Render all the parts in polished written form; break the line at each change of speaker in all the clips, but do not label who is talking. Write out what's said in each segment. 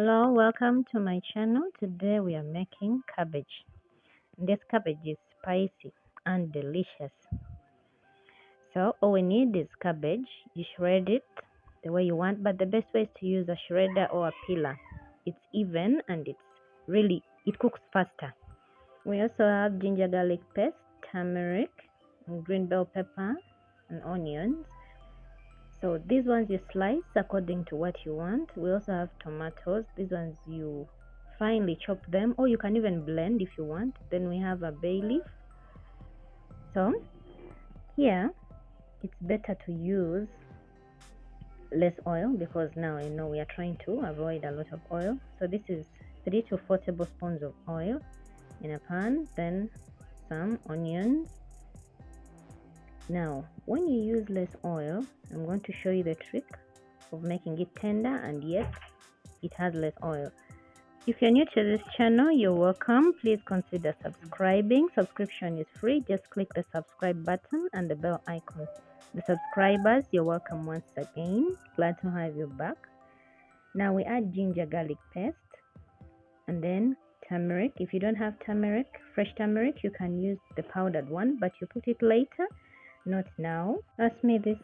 Hello, welcome to my channel. Today we are making cabbage. This cabbage is spicy and delicious. So all we need is cabbage. You shred it the way you want, but the best way is to use a shredder or a peeler. It's even and it cooks faster. We also have ginger garlic paste, turmeric, green bell pepper, and onions. So these ones you slice according to what you want. We also have tomatoes. These ones you finely chop them, or you can even blend if you want. Then we have a bay leaf. So here it's better to use less oil because now I know we are trying to avoid a lot of oil. So this is 3 to 4 tablespoons of oil in a pan, then some onions. Now when you use less oil, I'm going to show you the trick of making it tender and yet it has less oil. If you're new to this channel, you're welcome. Please consider subscribing. Subscription is free. Just click the subscribe button and the bell icon. The subscribers, you're welcome once again. Glad to have you back. Now we add ginger garlic paste and then turmeric. If you don't have turmeric, fresh turmeric, you can use the powdered one, but you put it later, not now. Ask me this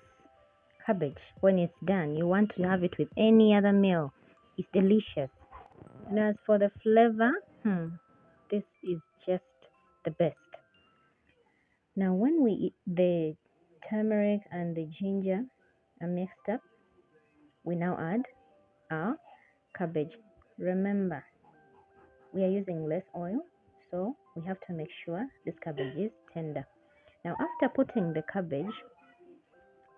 cabbage, when it's done, you want to have it with any other meal. It's delicious. And as for the flavor, this is just the best. Now when we eat the turmeric and the ginger are mixed up, we now add our cabbage. Remember, we are using less oil, so we have to make sure this cabbage is tender. Now after putting the cabbage,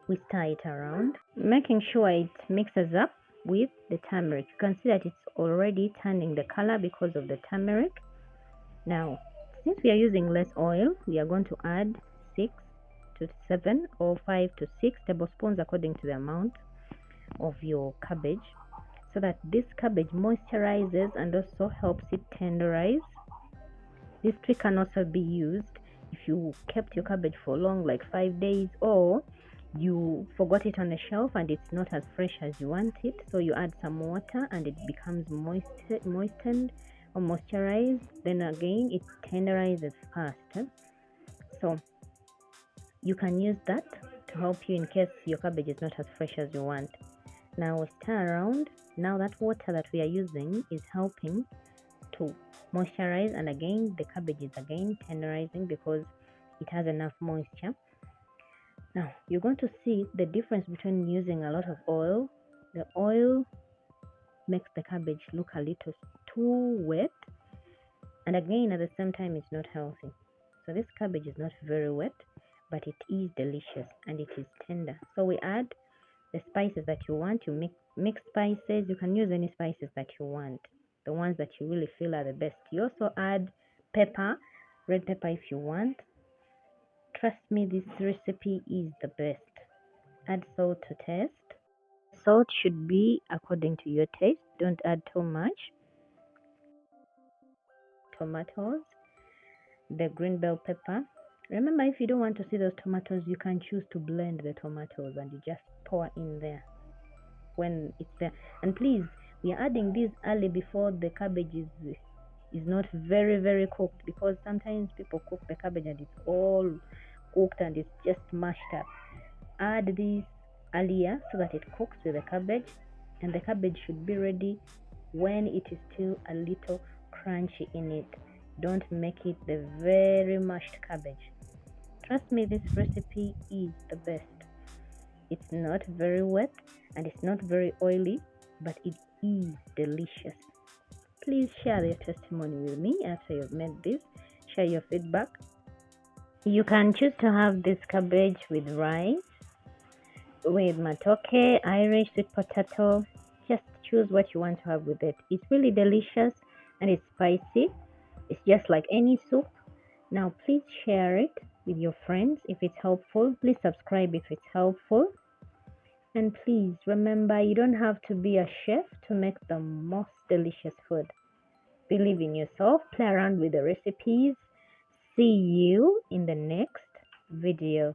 we stir it around, making sure it mixes up with the turmeric. You can see that it's already turning the color because of the turmeric. Now, since we are using less oil, we are going to add 6 to 7 or 5 to 6 tablespoons according to the amount of your cabbage, so that this cabbage moisturizes and also helps it tenderize. This trick can also be used if you kept your cabbage for long, like 5 days, or you forgot it on the shelf and it's not as fresh as you want it, so you add some water and it becomes moistened or moisturized. Then again it tenderizes faster, so you can use that to help you in case your cabbage is not as fresh as you want. Now we stir around. Now that water that we are using is helping to moisturize, and again the cabbage is again tenderizing because it has enough moisture. Now you're going to see the difference between using a lot of oil. The oil makes the cabbage look a little too wet, and again at the same time it's not healthy. So this cabbage is not very wet, but it is delicious and it is tender. So we add the spices that you want. You mix spices. You can use any spices that you want, the ones that you really feel are the best. You also add pepper, red pepper if you want. Trust me, this recipe is the best. Add salt to taste. Salt should be according to your taste. Don't add too much. Tomatoes, the green bell pepper. Remember, if you don't want to see those tomatoes, you can choose to blend the tomatoes and you just pour in there when it's there. And please, we are adding this early before the cabbage is not very cooked, because sometimes people cook the cabbage and it's all cooked and it's just mashed up. Add this earlier so that it cooks with the cabbage, and the cabbage should be ready when it is still a little crunchy in it. Don't make it the very mashed cabbage. Trust me, this recipe is the best. It's not very wet and it's not very oily, but it is delicious. Please share your testimony with me after you've made this. Share your feedback. You can choose to have this cabbage with rice, with matoke, Irish sweet potato. Just choose what you want to have with it. It's really delicious and it's spicy. It's just like any soup. Now please share it with your friends if it's helpful. Please subscribe if it's helpful. And please remember, you don't have to be a chef to make the most delicious food. Believe in yourself. Play around with the recipes. See you in the next video.